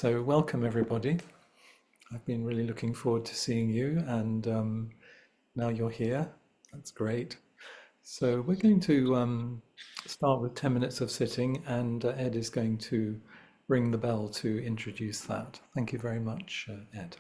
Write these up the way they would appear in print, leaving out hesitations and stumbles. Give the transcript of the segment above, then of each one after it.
So, welcome everybody. I've been really looking forward to seeing you, and now you're here. That's great. So, we're going to start with 10 minutes of sitting, and Ed is going to ring the bell to introduce that. Thank you very much, Ed.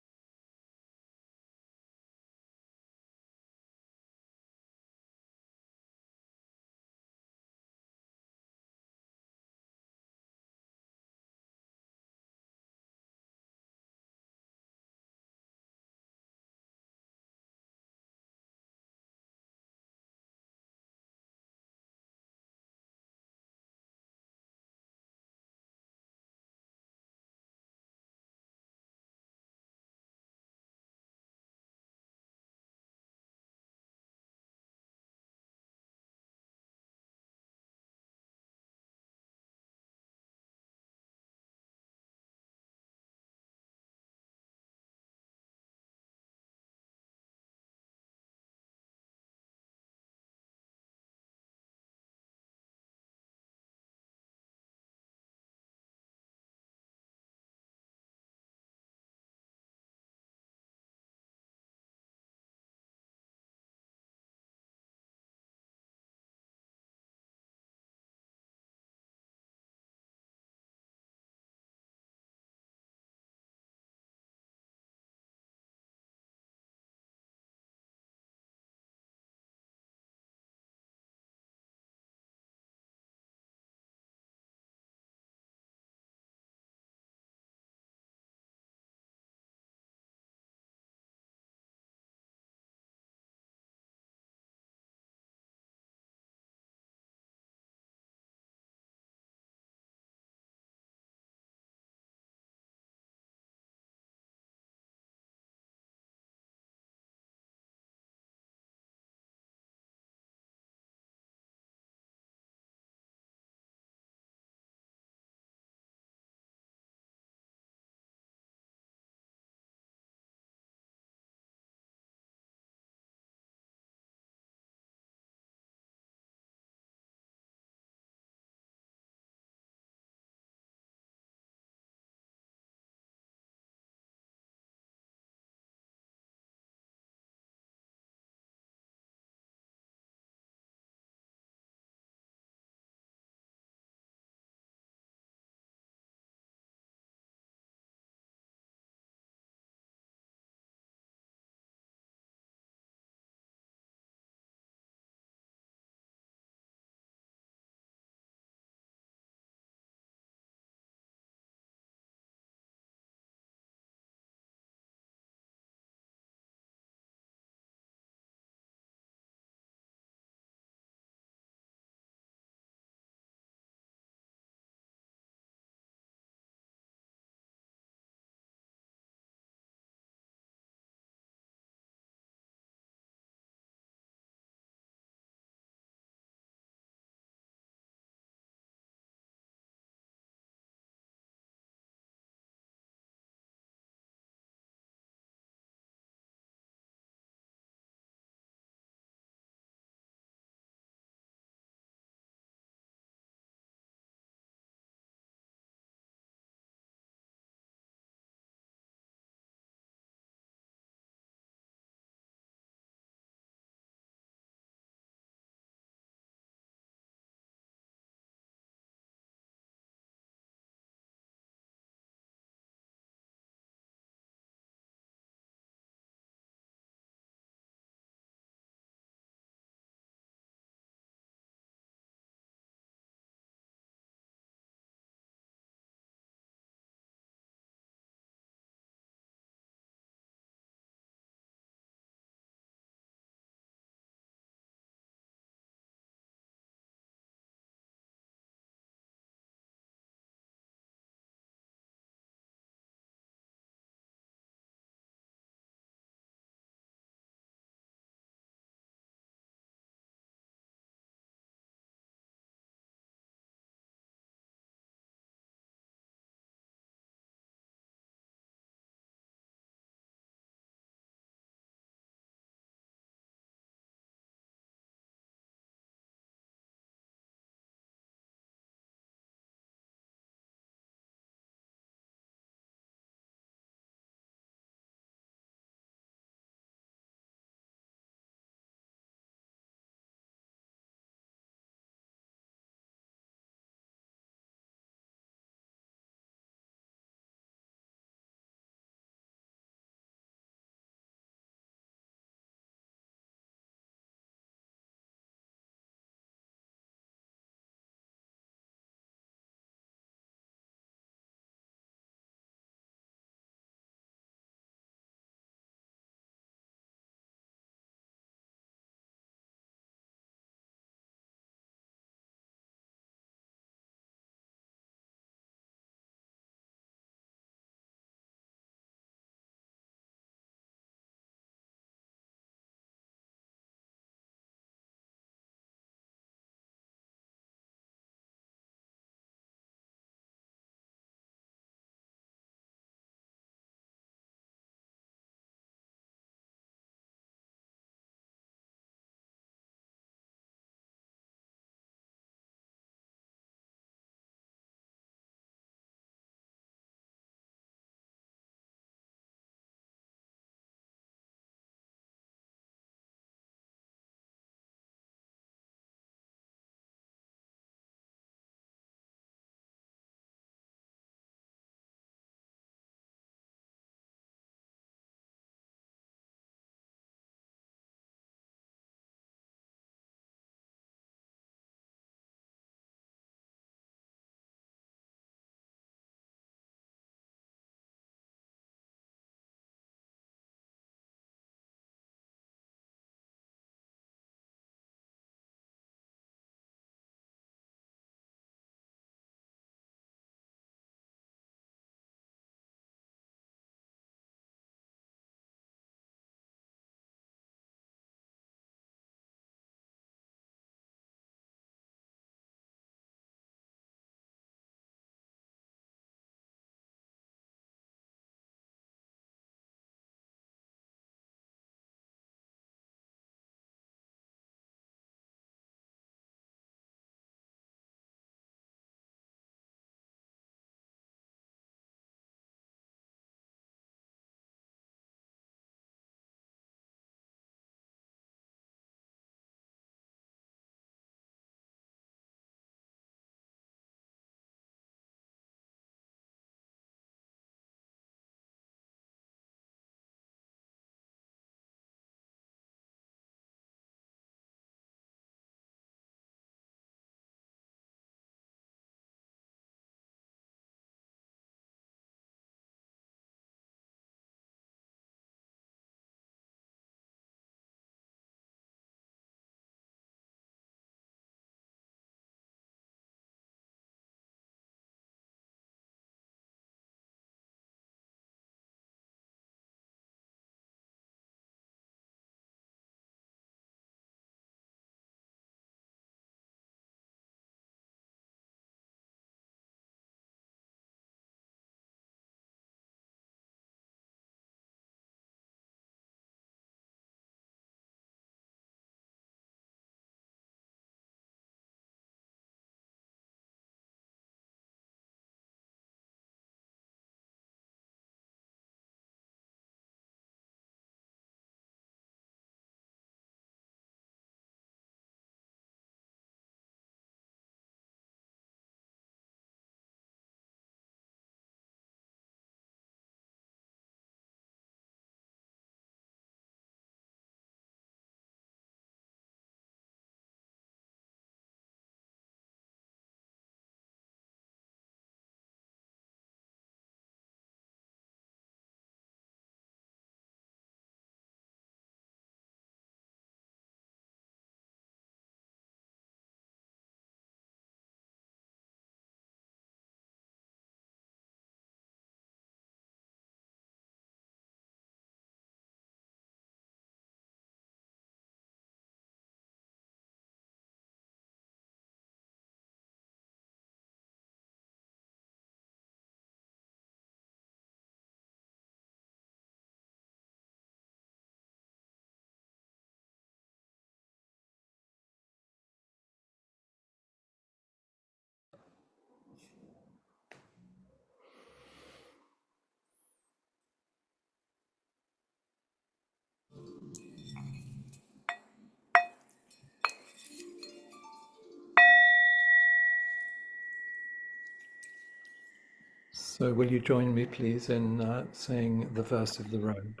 So will you join me, please, in saying the verse of the robe?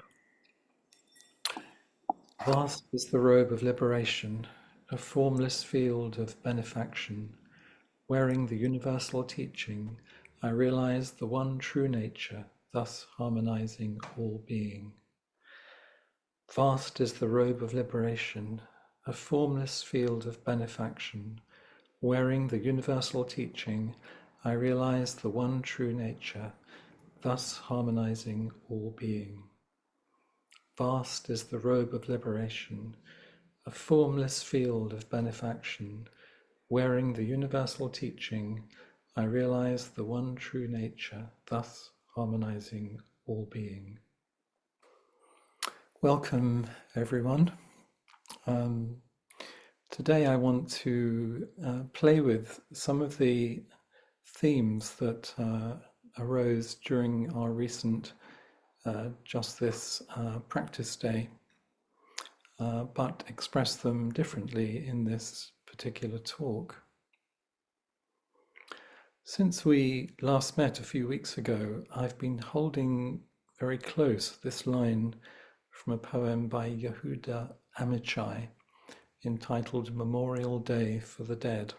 Vast is the robe of liberation, a formless field of benefaction. Wearing the universal teaching, I realize the one true nature, thus harmonizing all being. Vast is the robe of liberation, a formless field of benefaction. Wearing the universal teaching, I realize the one true nature, thus harmonizing all being. Vast is the robe of liberation, a formless field of benefaction. Wearing the universal teaching, I realize the one true nature, thus harmonizing all being. Welcome, everyone. Today I want to play with some of the themes that arose during our recent Just This practice day, but express them differently in this particular talk. Since we last met a few weeks ago, I've been holding very close this line from a poem by Yehuda Amichai entitled Memorial Day for the Dead.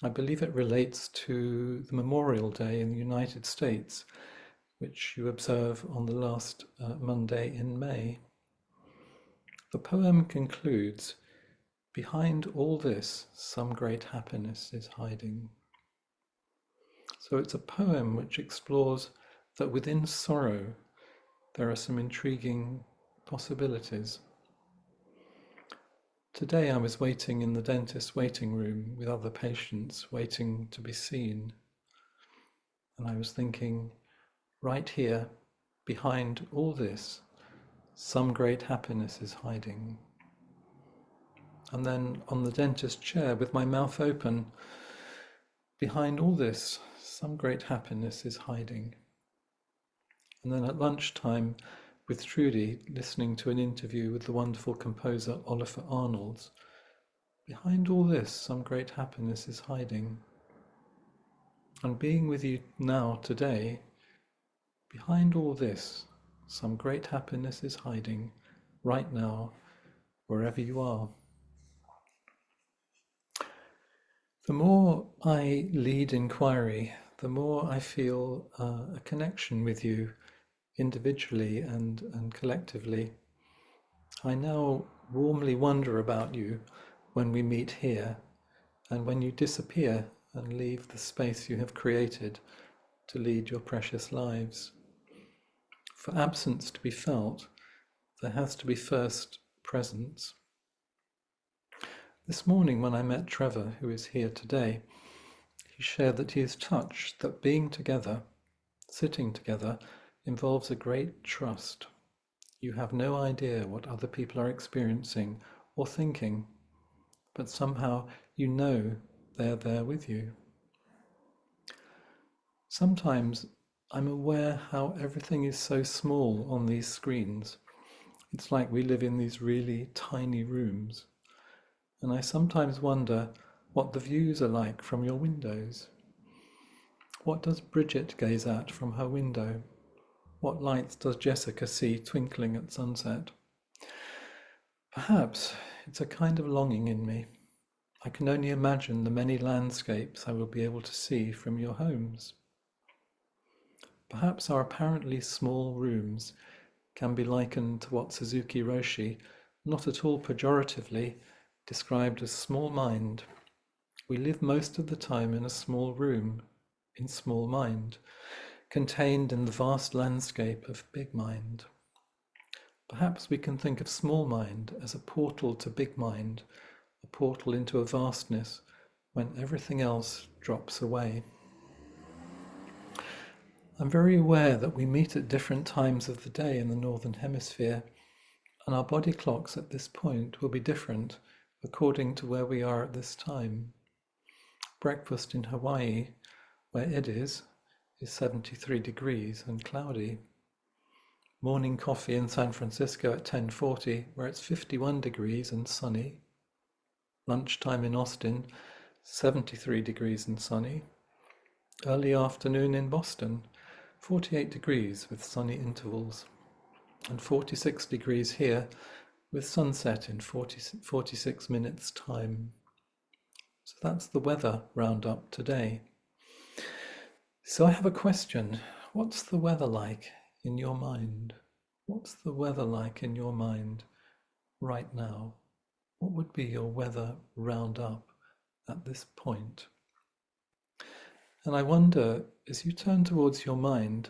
I believe it relates to the Memorial Day in the United States, which you observe on the last Monday in May. The poem concludes, "Behind all this, some great happiness is hiding." So it's a poem which explores that within sorrow there are some intriguing possibilities. Today I was waiting in the dentist's waiting room with other patients waiting to be seen. And I was thinking, right here, behind all this, some great happiness is hiding. And then on the dentist chair with my mouth open, behind all this, some great happiness is hiding. And then at lunchtime with Trudy, listening to an interview with the wonderful composer Oliver Arnolds, behind all this, some great happiness is hiding. And being with you now, today, behind all this, some great happiness is hiding, right now, wherever you are. The more I lead inquiry, the more I feel a connection with you individually and collectively. I now warmly wonder about you when we meet here and when you disappear and leave the space you have created to lead your precious lives. For absence to be felt, there has to be first presence. This morning when I met Trevor, who is here today, he shared that he is touched that being together, sitting together, involves a great trust. You have no idea what other people are experiencing or thinking, but somehow you know they're there with you. Sometimes I'm aware how everything is so small on these screens. It's like we live in these really tiny rooms. And I sometimes wonder what the views are like from your windows. What does Bridget gaze at from her window? What lights does Jessica see twinkling at sunset? Perhaps it's a kind of longing in me. I can only imagine the many landscapes I will be able to see from your homes. Perhaps our apparently small rooms can be likened to what Suzuki Roshi, not at all pejoratively, described as small mind. We live most of the time in a small room, in small mind, contained in the vast landscape of big mind. Perhaps we can think of small mind as a portal to big mind, a portal into a vastness when everything else drops away. I'm very aware that we meet at different times of the day in the Northern Hemisphere, and our body clocks at this point will be different according to where we are at this time. Breakfast in Hawaii, where it is 73 degrees and cloudy. Morning coffee in San Francisco at 10:40, where it's 51 degrees and sunny. Lunchtime in Austin, 73 degrees and sunny. Early afternoon in Boston, 48 degrees with sunny intervals, and 46 degrees here with sunset in 46 minutes time. So that's the weather roundup today. So I have a question. What's the weather like in your mind? What's the weather like in your mind right now? What would be your weather roundup at this point? And I wonder, as you turn towards your mind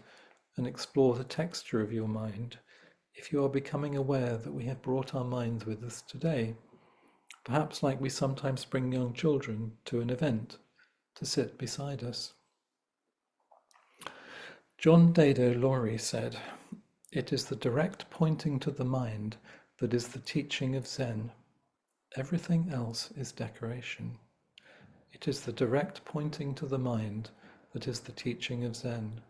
and explore the texture of your mind, if you are becoming aware that we have brought our minds with us today, perhaps like we sometimes bring young children to an event to sit beside us. John Dado Laurie said, "It is the direct pointing to the mind that is the teaching of Zen. Everything else is decoration." It is the direct pointing to the mind that is the teaching of Zen.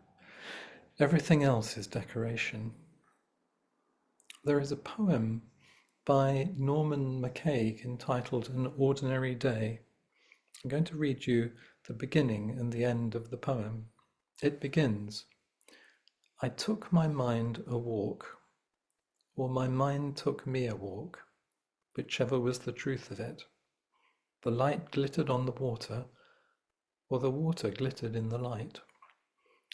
Everything else is decoration. There is a poem by Norman MacCaig entitled An Ordinary Day. I'm going to read you the beginning and the end of the poem. It begins, "I took my mind a walk, or my mind took me a walk, whichever was the truth of it. The light glittered on the water, or the water glittered in the light."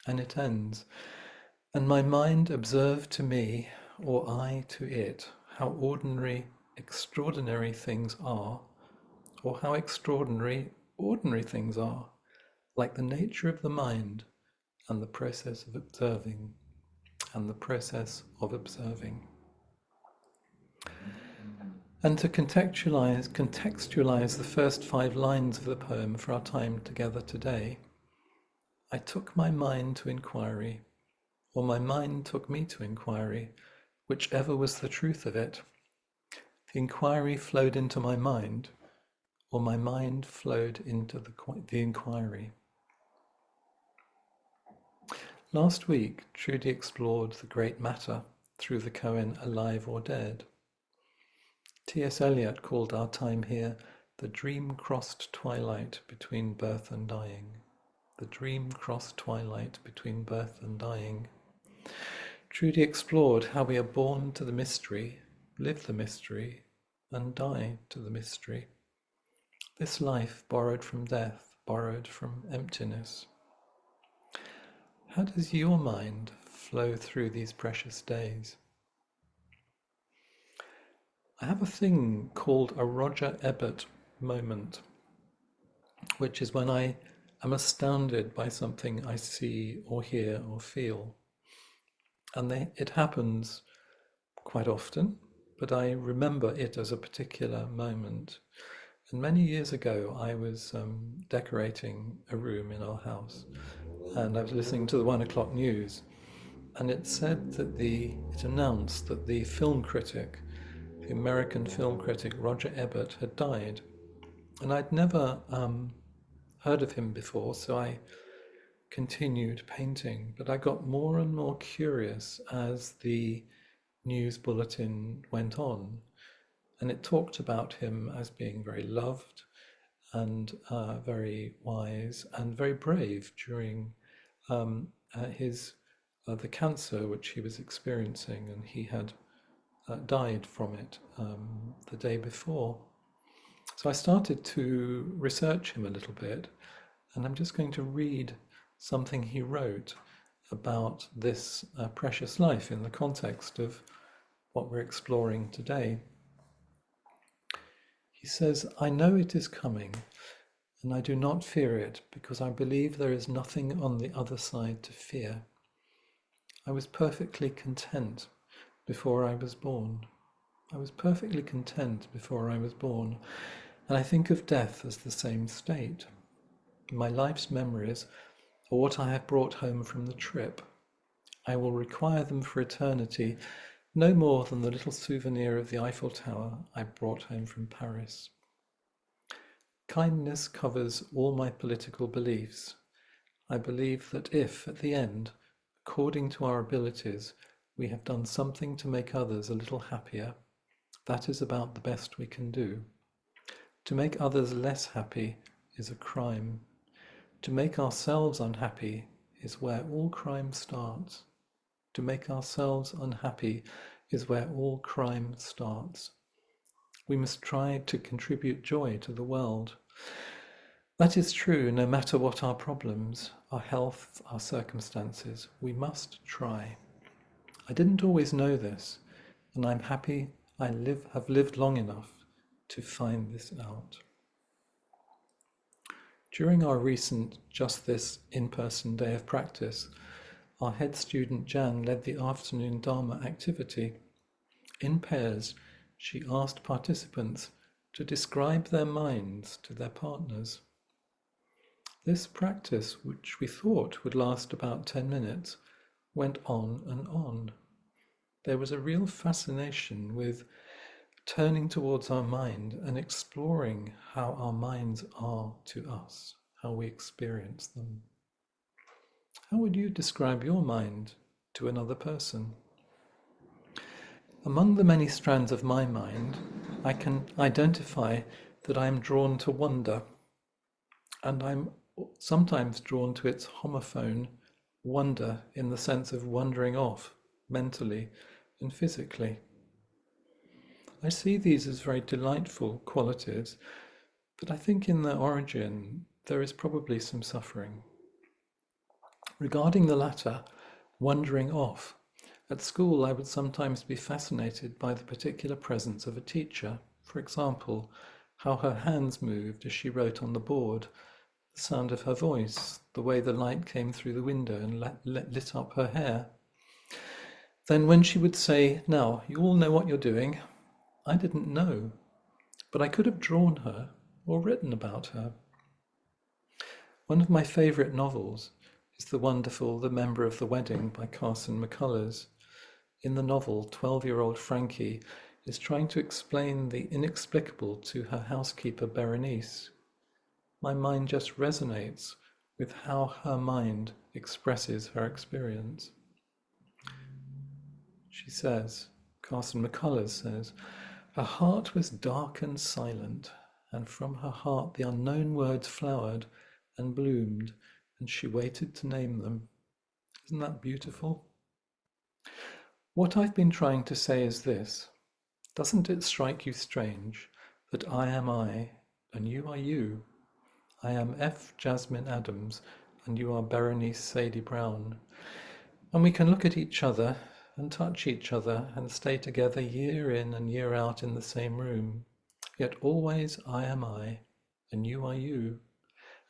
And it ends, "And my mind observed to me, or I to it, how ordinary, extraordinary things are, or how extraordinary, ordinary things are, like the nature of the mind and the process of observing, and the process of observing." And to contextualize the first 5 lines of the poem for our time together today, "I took my mind to inquiry, or my mind took me to inquiry, whichever was the truth of it. The inquiry flowed into my mind, or my mind flowed into the inquiry." Last week, Trudy explored the great matter through the koan Alive or Dead. T.S. Eliot called our time here the dream-crossed twilight between birth and dying. The dream-crossed twilight between birth and dying. Trudy explored how we are born to the mystery, live the mystery, and die to the mystery. This life borrowed from death, borrowed from emptiness. How does your mind flow through these precious days? I have a thing called a Roger Ebert moment, which is when I am astounded by something I see or hear or feel. And it happens quite often, but I remember it as a particular moment. And many years ago, I was decorating a room in our house, and I was listening to the 1 o'clock news, and it said that it announced that the film critic, the American film critic Roger Ebert, had died. And I'd never heard of him before, so I continued painting. But I got more and more curious as the news bulletin went on, and it talked about him as being very loved and very wise and very brave during his the cancer which he was experiencing, and he had died from it the day before. So I started to research him a little bit, and I'm just going to read something he wrote about this precious life in the context of what we're exploring today. He says, "I know it is coming, and I do not fear it because I believe there is nothing on the other side to fear. I was perfectly content before I was born. I was perfectly content before I was born, and I think of death as the same state. My life's memories are what I have brought home from the trip. I will require them for eternity, no more than the little souvenir of the Eiffel Tower I brought home from Paris. Kindness covers all my political beliefs. I believe that if, at the end, according to our abilities, we have done something to make others a little happier, that is about the best we can do. To make others less happy is a crime. To make ourselves unhappy is where all crime starts. To make ourselves unhappy is where all crime starts. We must try to contribute joy to the world. That is true no matter what our problems, our health, our circumstances. We must try. I didn't always know this, and I'm happy I have lived long enough to find this out. During our recent Just This in-person day of practice, our head student Jan led the afternoon Dharma activity. In pairs, she asked participants to describe their minds to their partners. This practice, which we thought would last about 10 minutes, went on and on. There was a real fascination with turning towards our mind and exploring how our minds are to us, how we experience them. How would you describe your mind to another person? Among the many strands of my mind, I can identify that I am drawn to wonder, and I'm sometimes drawn to its homophone, wonder in the sense of wandering off mentally and physically. I see these as very delightful qualities, but I think in their origin there is probably some suffering. Regarding the latter, wandering off, at school I would sometimes be fascinated by the particular presence of a teacher. For example, how her hands moved as she wrote on the board, the sound of her voice, the way the light came through the window and lit up her hair. Then when she would say, "Now, you all know what you're doing," I didn't know, but I could have drawn her or written about her. One of my favourite novels is the wonderful The Member of the Wedding by Carson McCullers. In the novel, 12-year-old Frankie is trying to explain the inexplicable to her housekeeper Berenice. My mind just resonates with how her mind expresses her experience. She says, Carson McCullers says, her heart was dark and silent, and from her heart the unknown words flowered and bloomed, and she waited to name them. Isn't that beautiful? What I've been trying to say is this. Doesn't it strike you strange that I am I, and you are you? I am F. Jasmine Adams, and you are Berenice Sadie Brown. And we can look at each other and touch each other and stay together year in and year out in the same room. Yet always I am I, and you are you.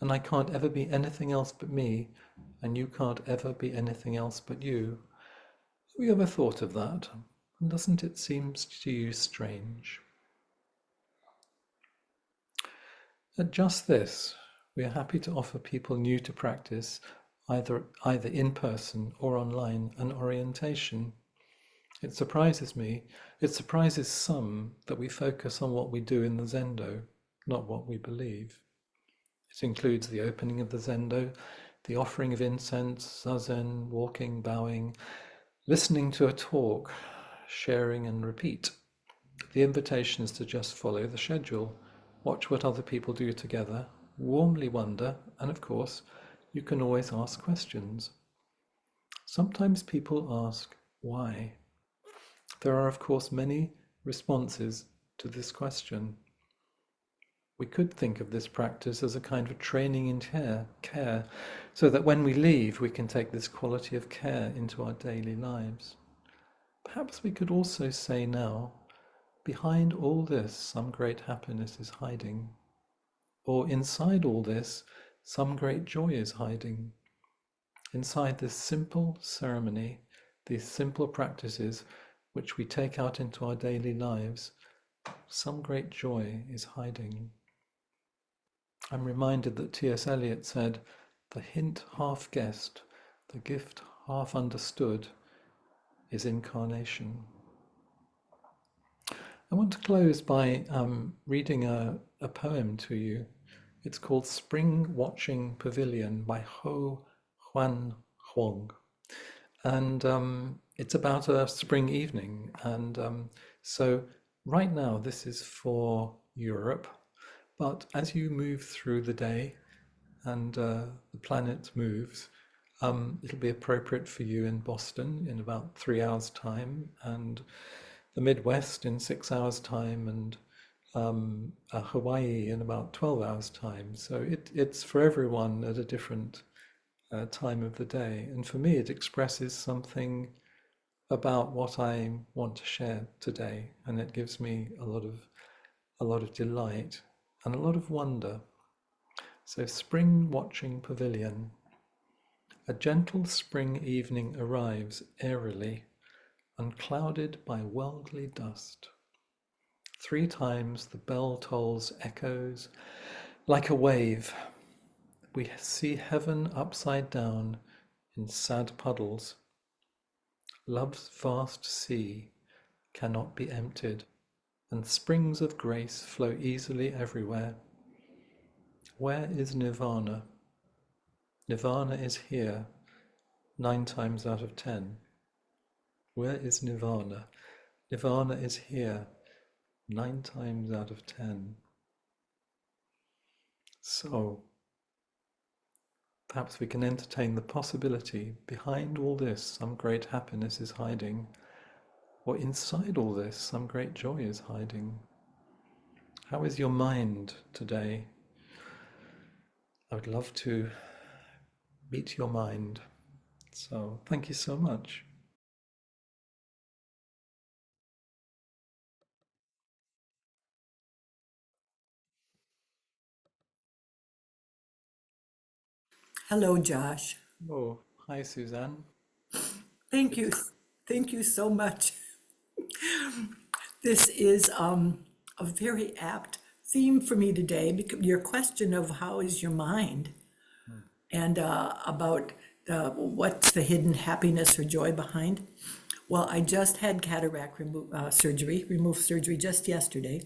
And I can't ever be anything else but me, and you can't ever be anything else but you. Have you ever thought of that? And doesn't it seem to you strange? At Just This, we are happy to offer people new to practice, either in person or online, an orientation. It surprises me, it surprises some that we focus on what we do in the Zendo, not what we believe. It includes the opening of the Zendo, the offering of incense, zazen, walking, bowing, listening to a talk, sharing and repeat. The invitation is to just follow the schedule, watch what other people do together, warmly wonder, and of course, you can always ask questions. Sometimes people ask, why? There are, of course, many responses to this question. We could think of this practice as a kind of training in care, so that when we leave, we can take this quality of care into our daily lives. Perhaps we could also say now, behind all this, some great happiness is hiding. Or inside all this, some great joy is hiding. Inside this simple ceremony, these simple practices which we take out into our daily lives, some great joy is hiding. I'm reminded that T.S. Eliot said, the hint half guessed, the gift half understood is incarnation. I want to close by reading a poem to you. It's called Spring Watching Pavilion by Ho Huan Huang. And it's about a spring evening. And so right now, this is for Europe. But as you move through the day, and the planet moves, it'll be appropriate for you in Boston in about 3 hours' time, and the Midwest in 6 hours' time, and Hawaii in about 12 hours' time. So it's for everyone at a different time of the day. And for me, it expresses something about what I want to share today, and it gives me a lot of delight and a lot of wonder. So, Spring Watching Pavilion. A gentle spring evening arrives airily, unclouded by worldly dust. 3 times the bell tolls echoes like a wave. We see heaven upside down in sad puddles. Love's vast sea cannot be emptied, and springs of grace flow easily everywhere. Where is Nirvana? Nirvana is here, 9 times out of 10. Where is Nirvana? Nirvana is here, 9 times out of 10. So, perhaps we can entertain the possibility behind all this, some great happiness is hiding, or inside all this, some great joy is hiding. How is your mind today? I would love to meet your mind. So, thank you so much. Hello, Josh. Oh, hi, Suzanne. Thank Good you. to- Thank you so much. This is a very apt theme for me today because your question of how is your mind Mm, and about what's the hidden happiness or joy behind. Well, I just had cataract remove surgery just yesterday,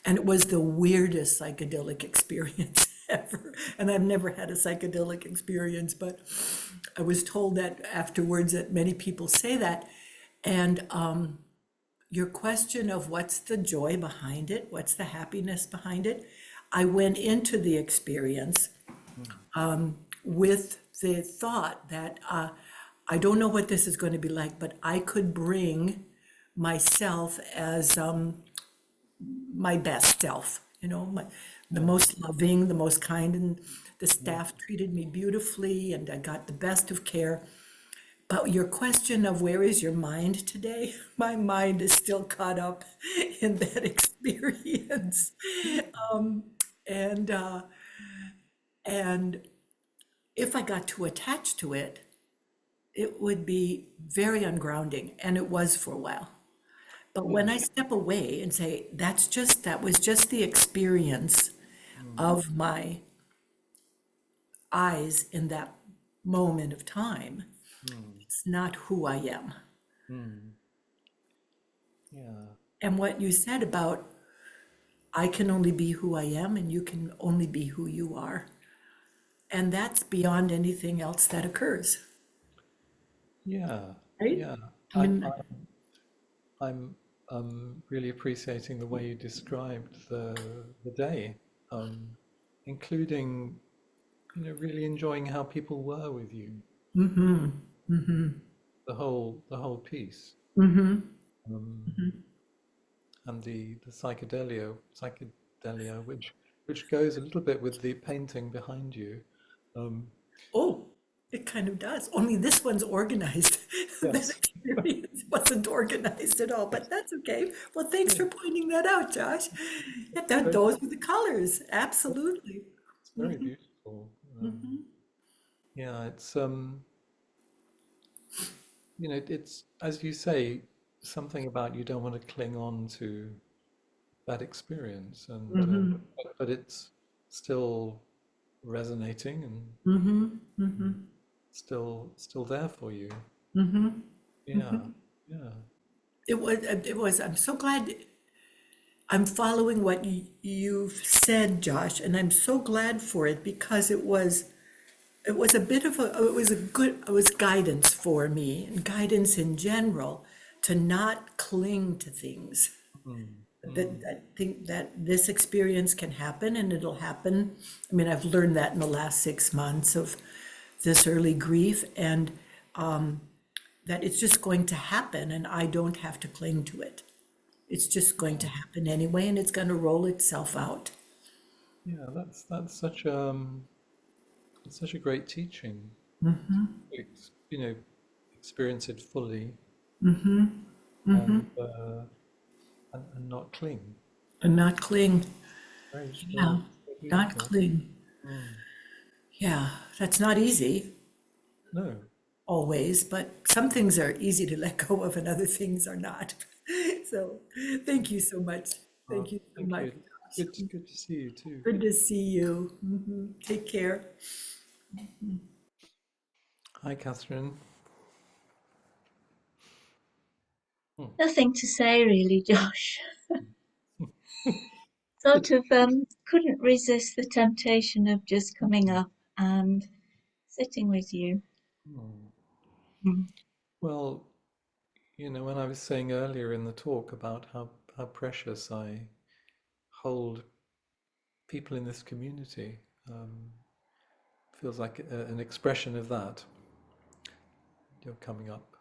and it was the weirdest psychedelic experience ever. And I've never had a psychedelic experience, but I was told that afterwards that many people say that. And your question of what's the joy behind it, what's the happiness behind it, I went into the experience mm, with the thought that I don't know what this is going to be like, but I could bring myself as my best self, the yeah, most loving, the most kind, and the yeah, staff treated me beautifully, and I got the best of care. But your question of where is your mind today? My mind is still caught up in that experience. And and if I got too attached to it, it would be very ungrounding, and it was for a while. But when yeah. I step away and say, that was just the experience Mm, of my eyes in that moment of time, mm, it's not who I am. mm, yeah, And what you said about I can only be who I am and you can only be who you are. And that's beyond anything else that occurs, yeah, right? yeah. I I, mean, I, I'm really appreciating the way you described the day, um, including, really enjoying how people were with you, mm-hmm, mm-hmm, the whole piece, mm-hmm. um, and the psychedelia, which goes a little bit with the painting behind you. Um, Oh, it kind of does. Only this one's organized. That yes, experience wasn't organized at all, yes, but that's okay. Well, thanks yeah, for pointing that out, Josh. Yeah, that, very, those are the colors. Absolutely. it's very beautiful. Yeah, it's as you say, something about you don't want to cling on to that experience, and Mm-hmm, but it's still resonating and mm-hmm, mm-hmm, still there for you. mm-hmm. Yeah, yeah. I'm so glad I'm following what you've said, Josh, and I'm so glad for it because it was a bit of it was guidance for me and guidance in general to not cling to things. Mm. mm, I think that this experience can happen and it'll happen. I mean, I've learned that in the last 6 months of this early grief, and that it's just going to happen and I don't have to cling to it. It's just going to happen anyway and it's going to roll itself out. yeah, that's such a great teaching. You know, experience it fully and not cling. And not cling. Very, Yeah, very not beautiful. cling. Mm. Yeah, that's not easy No, always, but some things are easy to let go of and other things are not. So thank you so much. Thank you so thank much, you. Josh. Good to see you too. Good to see you. Take care. Hi, Catherine. Hmm. Nothing to say really, Josh. Sort of couldn't resist the temptation of just coming up and sitting with you. Hmm. Mm. Well, you know, when I was saying earlier in the talk about how precious I hold people in this community, feels like an expression of that. You're coming up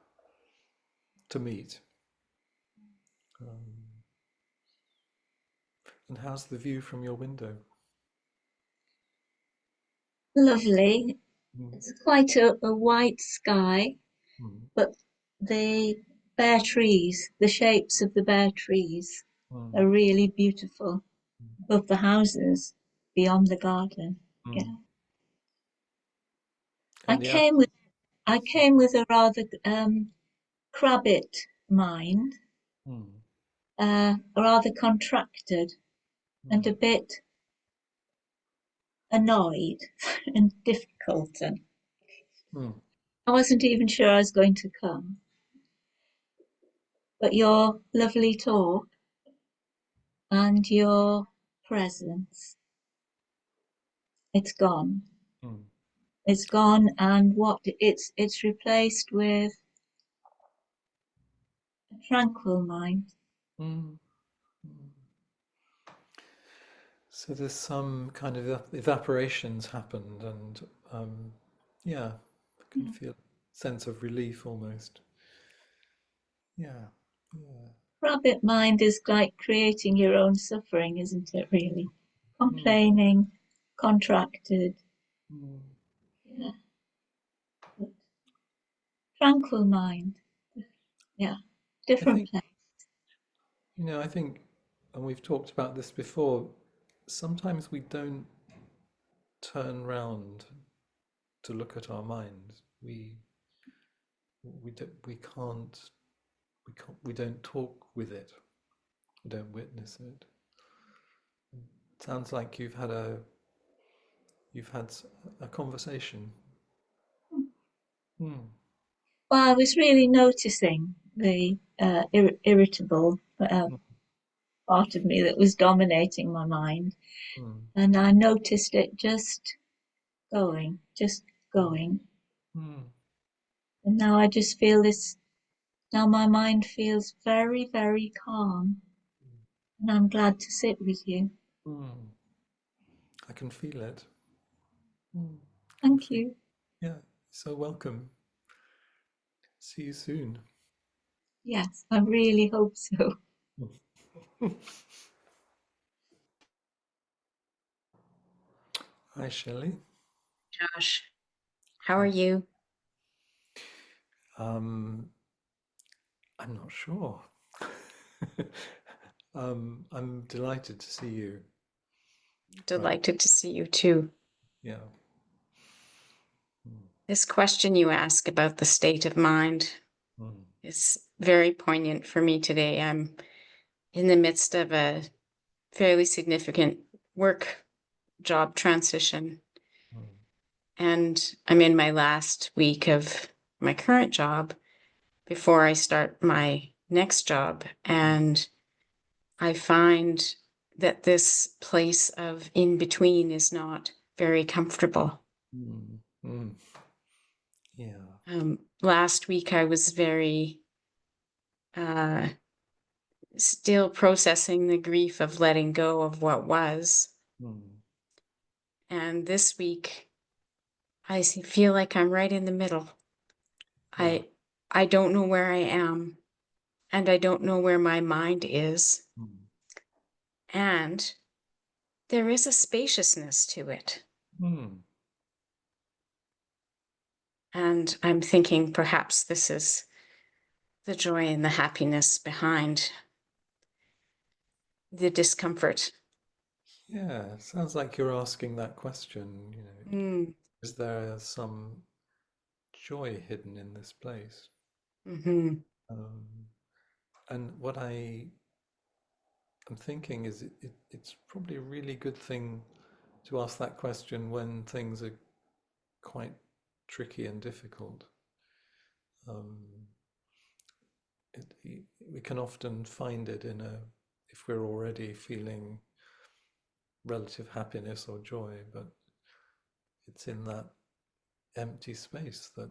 to meet. Um, and how's the view from your window? Lovely. Mm, It's quite a white sky, mm, but the bare trees, the shapes of the bare trees mm, are really beautiful above the houses, beyond the garden. mm. Yeah. I And the came with I came with a rather crabbit mind, mm, rather contracted and a mm, bit annoyed and difficult. And mm. I wasn't even sure I was going to come. But your lovely talk and your presence, it's gone. Mm, It's gone, and what it's replaced with a tranquil mind. mm, mm. So there's some kind of evaporations happened, and yeah, I can feel a sense of relief almost. Yeah, yeah. Rabbit mind is like creating your own suffering, isn't it? Really, Mm, complaining, contracted. mm. Yeah, but tranquil mind. Yeah, I different think, place. I think, and we've talked about this before, sometimes we don't turn round to look at our minds. We don't talk with it. We don't witness it. Sounds like you've had a conversation. Mm, Well, I was really noticing the irritable mm, part of me that was dominating my mind. mm, And I noticed it just mm, going. mm, And now I just feel this, now my mind feels very, very calm. And I'm glad to sit with you. mm. I can feel it. Mm, I can Thank feel. you. Yeah, so welcome. See you soon. Yes, I really hope so. Hi, Shelley. Josh, how are Hi. you? Um, I'm not sure. I'm delighted to see you. Right. Delighted to see you too. Yeah. Mm, This question you ask about the state of mind mm, is very poignant for me today. I'm in the midst of a fairly significant work job transition, mm, and I'm in my last week of my current job before I start my next job. And I find that this place of in between is not very comfortable. mm, mm. Yeah. Last week, I was very uh, still processing the grief of letting go of what was. Mm. And this week, I feel like I'm right in the middle. Yeah. I don't know where I am, and I don't know where my mind is. Mm. And there is a spaciousness to it. Mm. And I'm thinking perhaps this is the joy and the happiness behind the discomfort. Yeah, sounds like you're asking that question, you know, Mm, is there some joy hidden in this place? hmm Um, and what I'm thinking is it's probably a really good thing to ask that question when things are quite tricky and difficult. Um, we can often find it in a, if we're already feeling relative happiness or joy, but it's in that empty space that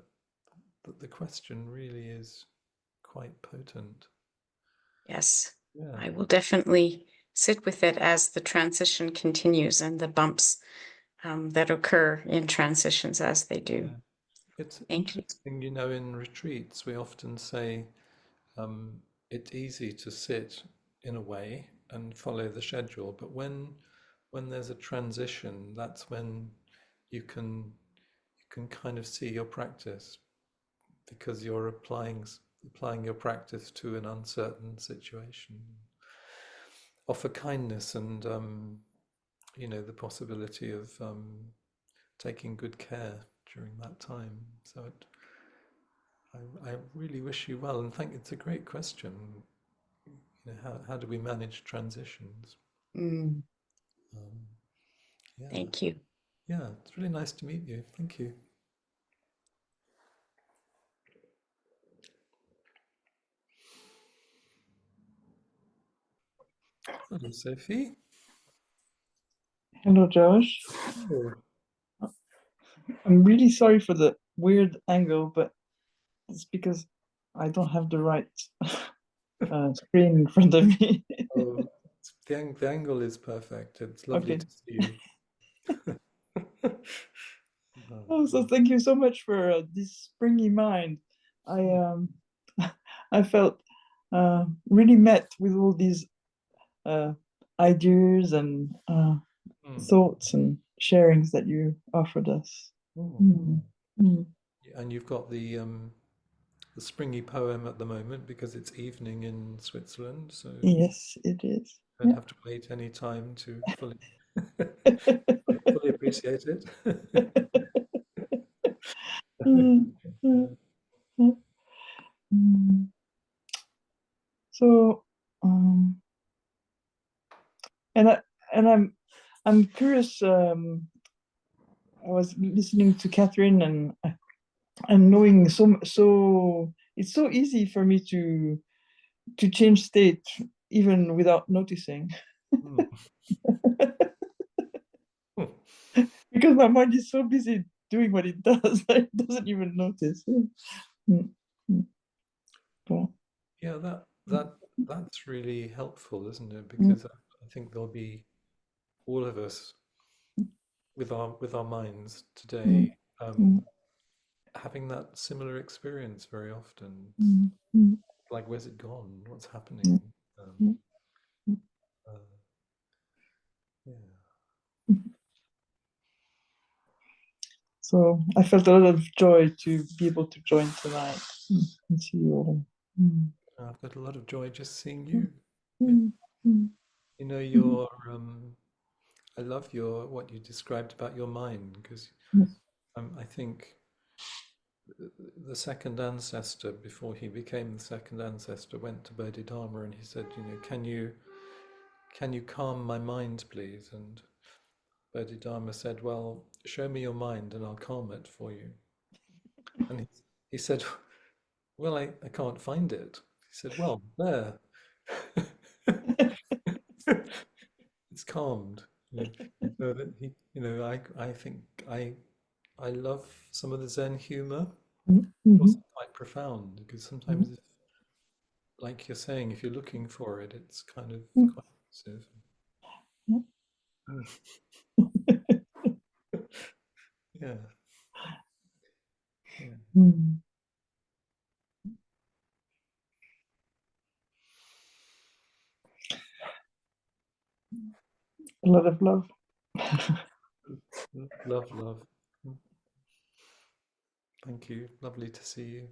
the question really is quite potent. Yes, Yeah, I will definitely sit with it as the transition continues and the bumps that occur in transitions as they do. yeah. It's Thank you. interesting, you know, in retreats, we often say it's easy to sit in a way and follow the schedule, but when there's a transition, that's when you can you can kind of see your practice because you're applying your practice to an uncertain situation. Offer kindness and you know the possibility of taking good care during that time. So I really wish you well and think it's a great question. You know, how do we manage transitions? Mm, Um, yeah, thank you. yeah, it's really nice to meet you. Thank you. Hello, Sophie. Hello, Josh. Oh, I'm really sorry for the weird angle, but it's because I don't have the right screen in front of me. oh, the angle is perfect. It's lovely Okay. to see you. Oh, Oh, so thank you so much for this springy mind. I I felt really met with all these uh, ideas and mm, thoughts and sharings that you offered us. oh. Mm, mm. And you've got the springy poem at the moment because it's evening in Switzerland, so you Yes, it is. don't Yeah. have to wait any time to fully appreciate it. Mm, mm, mm, mm. So, and I and I'm curious. I was listening to Catherine and knowing so it's so easy for me to change state even without noticing Mm. because my mind is so busy doing what it does that it doesn't even notice. Mm, mm, but, Yeah, that's really helpful, isn't it? mm, Because I think there'll be all of us with our minds mm, today mm, having that similar experience very often. It's mm, mm, like, where's it gone? What's happening? mm, Um, mm, uh, yeah. mm. So I felt a lot of joy to be able to join tonight and see you all. Mm, I've got a lot of joy just seeing mm, you. Yeah. mm, mm, You know, mm, I love what you described about your mind because mm, I think the second ancestor, before he became the second ancestor, went to Bodhidharma and he said, you know, can you calm my mind, please? And Bodhidharma said, well, show me your mind and I'll calm it for you. And he said, well, I can't find it. He said, well, there. It's calmed. You know, so that he, you know, I think I love some of the Zen humor. mm, Also mhm, quite profound because mm, sometimes like you're saying, if you're looking for it, it's kind of Mm. quite elusive. Yeah. Yeah, yeah. Mm. A lot of love. Love, love. Thank you. Lovely to see you.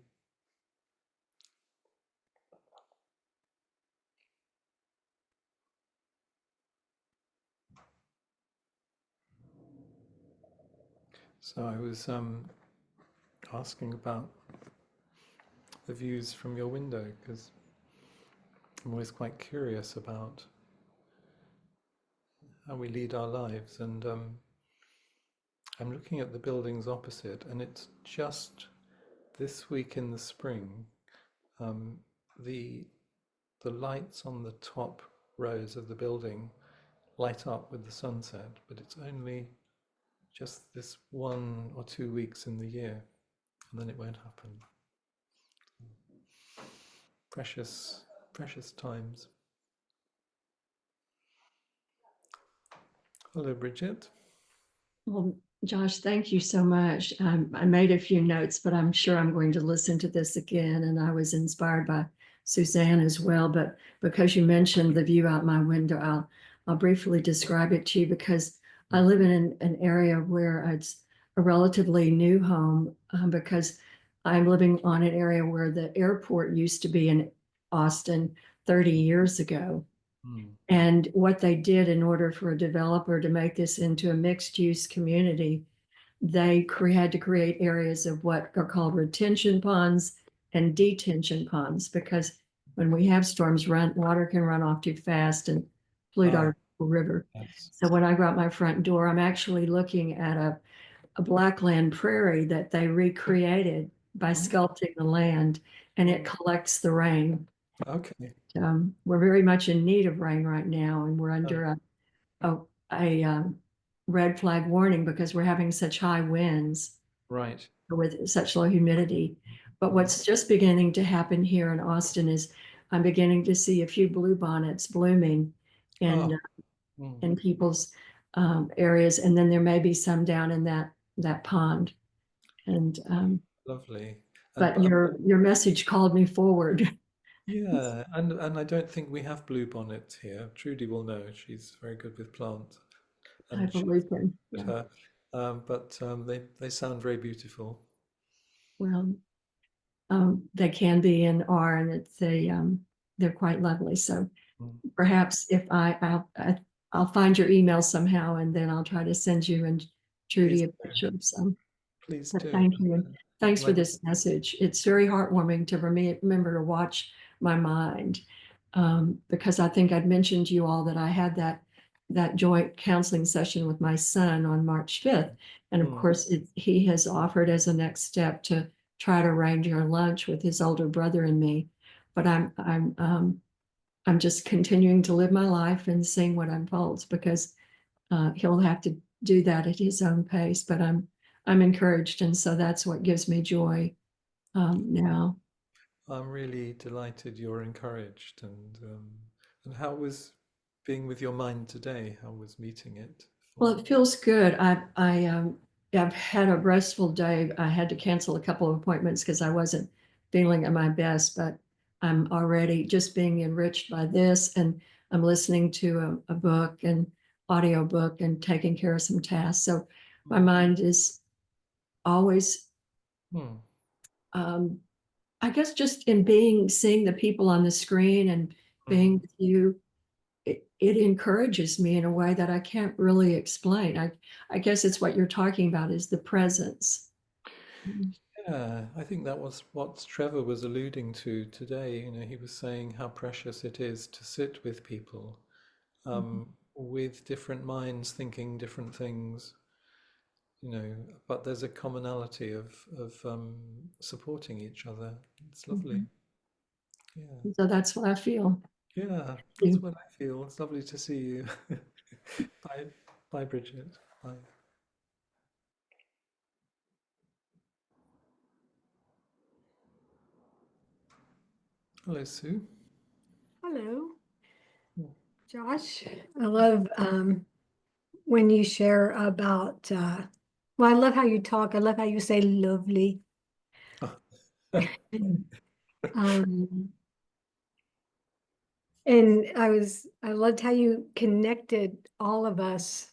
So I was asking about the views from your window because I'm always quite curious about how we lead our lives, and I'm looking at the buildings opposite, and it's just this week in the spring. Um, the the lights on the top rows of the building light up with the sunset, but it's only just this 1 or 2 weeks in the year, and then it won't happen. Precious, precious times. Hello, Bridget. Well, Josh, thank you so much. I made a few notes, but I'm sure I'm going to listen to this again. And I was inspired by Suzanne as well. But because you mentioned the view out my window, I'll briefly describe it to you because I live in an area where it's a relatively new home because I'm living on an area where the airport used to be in Austin 30 years ago. Mm. And what they did in order for a developer to make this into a mixed use community, they had to create areas of what are called retention ponds and detention ponds, because when we have storms, water can run off too fast and pollute Ah, our river. yes. So when I go out my front door, I'm actually looking at a blackland prairie that they recreated by Mm. sculpting the land, and it Mm. collects the rain. Okay. We're very much in need of rain right now, and we're Oh, under a, a red flag warning because we're having such high winds right. with such low humidity. But Mm. what's just beginning to happen here in Austin is I'm beginning to see a few bluebonnets blooming Oh, in mm. in people's areas, and then there may be some down in that pond. And Lovely. And but your message called me forward. yeah, and I don't think we have blue bonnets here. Trudy will know. She's very good with plants, I and she'll believe in. at Yeah. her. But they sound very beautiful. Well, they can be and are, and they're quite lovely. So Mm. perhaps if I'll find your email somehow, and then I'll try to send you and Trudy Please a do. picture of some. Please But do. thank you, and thanks for Like, this message. It's very heartwarming to remember to watch my mind, because I think I'd mentioned to you all that I had that joint counseling session with my son on March 5th. And of mm, course, he has offered as a next step to try to arrange our lunch with his older brother and me. But I'm just continuing to live my life and seeing what unfolds because he'll have to do that at his own pace. But I'm encouraged, and so that's what gives me joy now. I'm really delighted you're encouraged. And how was being with your mind today? How was meeting it for Well, you? it feels good. I've had a restful day. I had to cancel a couple of appointments because I wasn't feeling at my best, but I'm already just being enriched by this, and I'm listening to a book and audio book and taking care of some tasks. So my Mm. mind is always, Hmm. um, I guess, just in seeing the people on the screen and being Mhm. with you. It encourages me in a way that I can't really explain. I guess it's what you're talking about is the presence. Yeah, I think that was what Trevor was alluding to today. You know, he was saying how precious it is to sit with people with different minds thinking different things, you know, but there's a commonality of supporting each other. It's lovely. Mhm. Yeah. So that's what I feel. Yeah, that's You. what I feel. It's lovely to see you. Bye. Bye, Bridget. Bye. Hello, Sue. Hello, Hmm. Josh. I love when you share about well, I love how you talk. I love how you say lovely. Um, and I loved how you connected all of us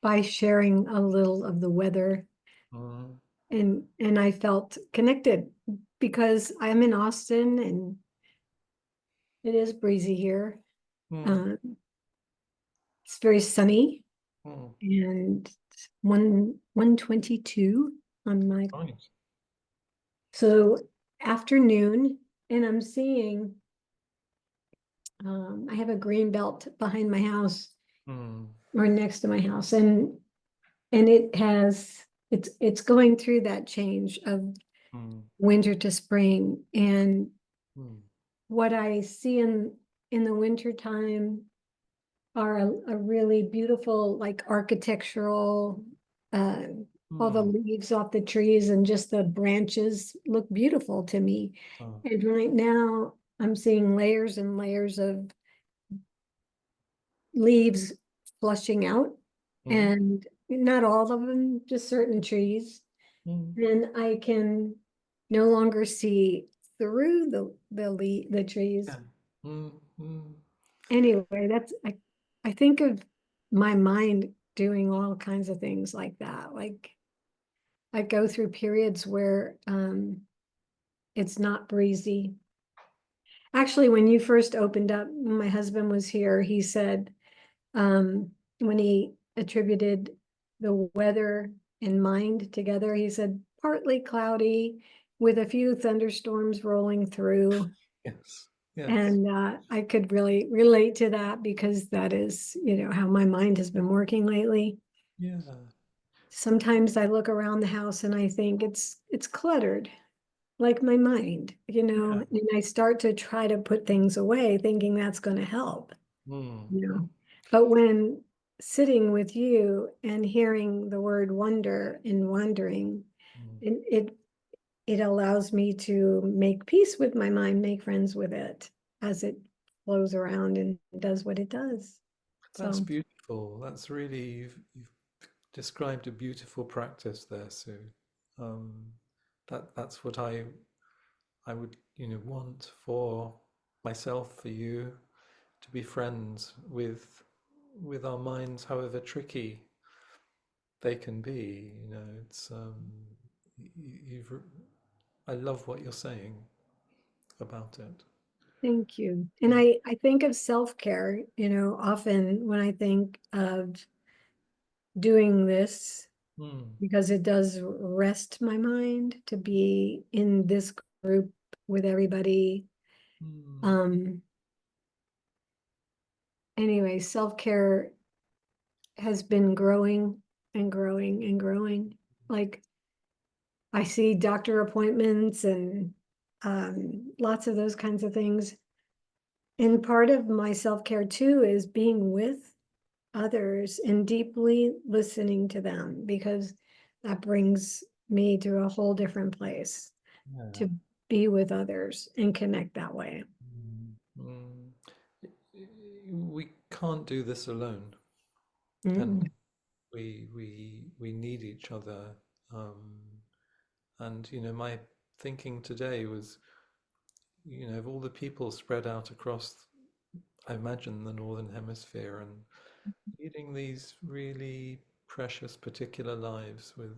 by sharing a little of the weather. Mm, And I felt connected because I'm in Austin and it is breezy here. mm, Um, it's very sunny mm. and 122 on my Right. so afternoon, and I'm seeing I have a green belt behind my house Mm, or next to my house, and it's going through that change of mm, winter to spring. And mm, what I see in the winter time are a really beautiful, like architectural, uh, all the mm. leaves off the trees and just the branches look beautiful to me. Oh, And right now I'm seeing layers and layers of leaves flushing out, mm, and not all of them, just certain trees. mm. And I can no longer see through the trees. Yeah. Mm, mm. Anyway, I think of my mind doing all kinds of things like that. Like I go through periods where it's not breezy. Actually, when you first opened up, when my husband was here, he said when he attributed the weather and mind together, he said partly cloudy with a few thunderstorms rolling through. Yes. Yes. And I could really relate to that because that is, how my mind has been working lately. Yeah. Sometimes I look around the house and I think it's cluttered, like my mind, Yeah. and I start to try to put things away, thinking that's going to help, Mm, you know. But when sitting with you and hearing the word wonder and wondering, mm. it allows me to make peace with my mind, make friends with it as it flows around and does what it does. That's So beautiful. That's really, you've described a beautiful practice there, Sue. Um, that's what I would, want for myself, for you, to be friends with our minds, however tricky they can be. It's you've. I love what you're saying about it. thank you. And Mm, I think of self-care, often when I think of doing this, mm, because it does rest my mind to be in this group with everybody. mm, Um, anyway, self-care has been growing and growing and growing. Like I see doctor appointments and lots of those kinds of things. And part of my self-care too is being with others and deeply listening to them, because that brings me to a whole different place yeah. to be with others and connect that way. Mm, mm. We can't do this alone, and Mm. we need each other. Um, and my thinking today was, of all the people spread out across, I imagine, the Northern Hemisphere, and leading these really precious particular lives with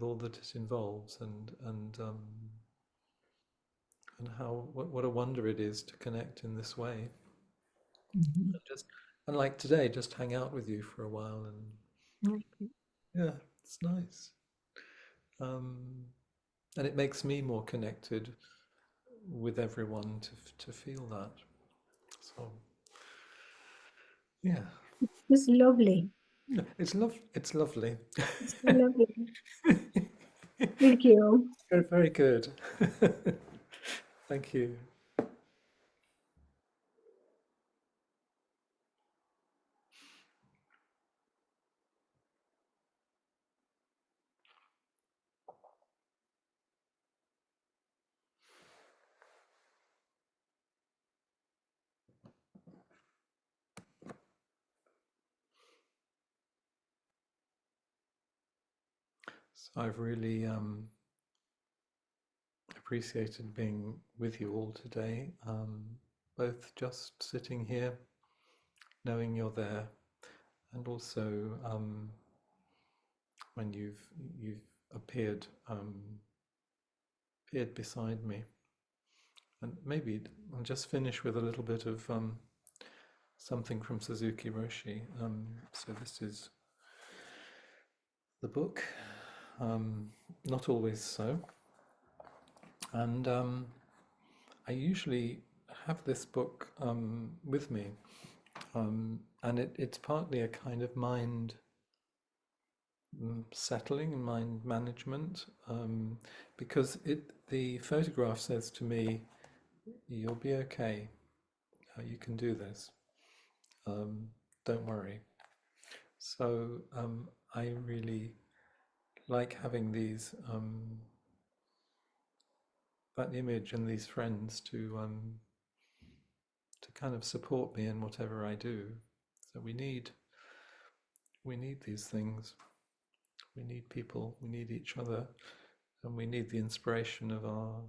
all that it involves, and how what a wonder it is to connect in this way, Mhm. and just and like today, just hang out with you for a while, and yeah, it's nice. Um, and it makes me more connected with everyone to feel that. So yeah, It's lovely. It's lovely. It's so lovely. Thank you. Very, very good. Thank you. So I've really appreciated being with you all today, both just sitting here, knowing you're there, and also when you've appeared appeared beside me. And maybe I'll just finish with a little bit of something from Suzuki Roshi. So this is the book, Not Always So. And I usually have this book with me, and it's partly a kind of mind settling and mind management, because the photograph says to me, "You'll be okay. You can do this. Don't worry." So I really like having these that image and these friends to kind of support me in whatever I do. So we need these things. We need people. We need each other, and we need the inspiration of our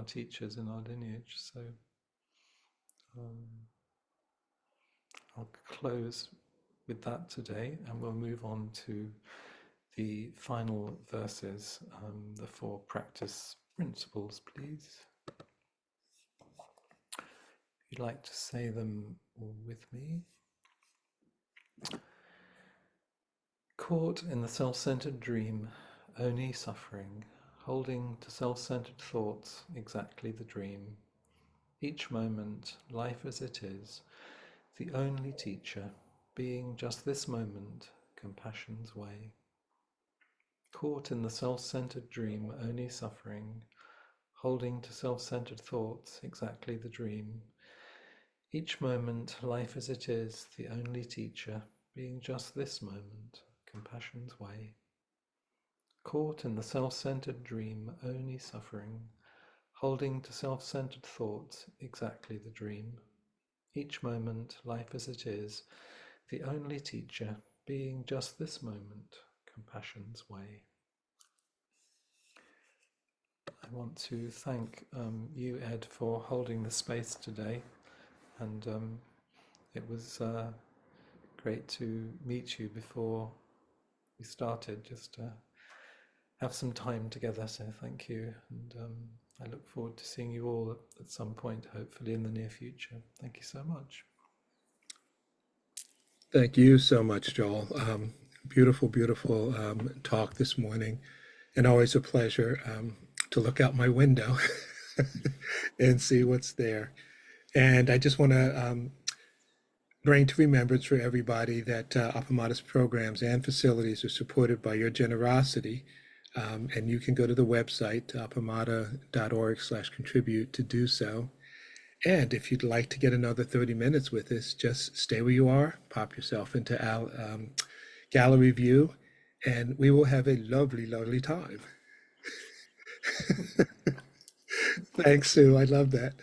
teachers in our lineage. So I'll close with that today, and we'll move on to the final verses, the 4 practice principles, please. If you'd like to say them with me. Caught in the self-centered dream, only suffering, holding to self-centered thoughts, exactly the dream. Each moment, life as it is, the only teacher, being just this moment, compassion's way. Caught in the self-centered dream, only suffering, holding to self-centered thoughts, exactly the dream. Each moment, life as it is, the only teacher, being just this moment, compassion's way. Caught in the self-centered dream, only suffering, holding to self-centered thoughts, exactly the dream. Each moment, life as it is, the only teacher, being just this moment, compassion's way. I want to thank you, Ed, for holding the space today, and it was great to meet you before we started, just to have some time together, so thank you, and I look forward to seeing you all at some point, hopefully in the near future. Thank you so much. Thank you so much, Joel. Beautiful, beautiful talk this morning, and always a pleasure to look out my window and see what's there. And I just want to bring to remembrance for everybody that Appamada's programs and facilities are supported by your generosity. And you can go to the website, appamada.org/contribute to do so. And if you'd like to get another 30 minutes with us, just stay where you are, pop yourself into our gallery view, and we will have a lovely, lovely time. Thanks, Sue. I love that.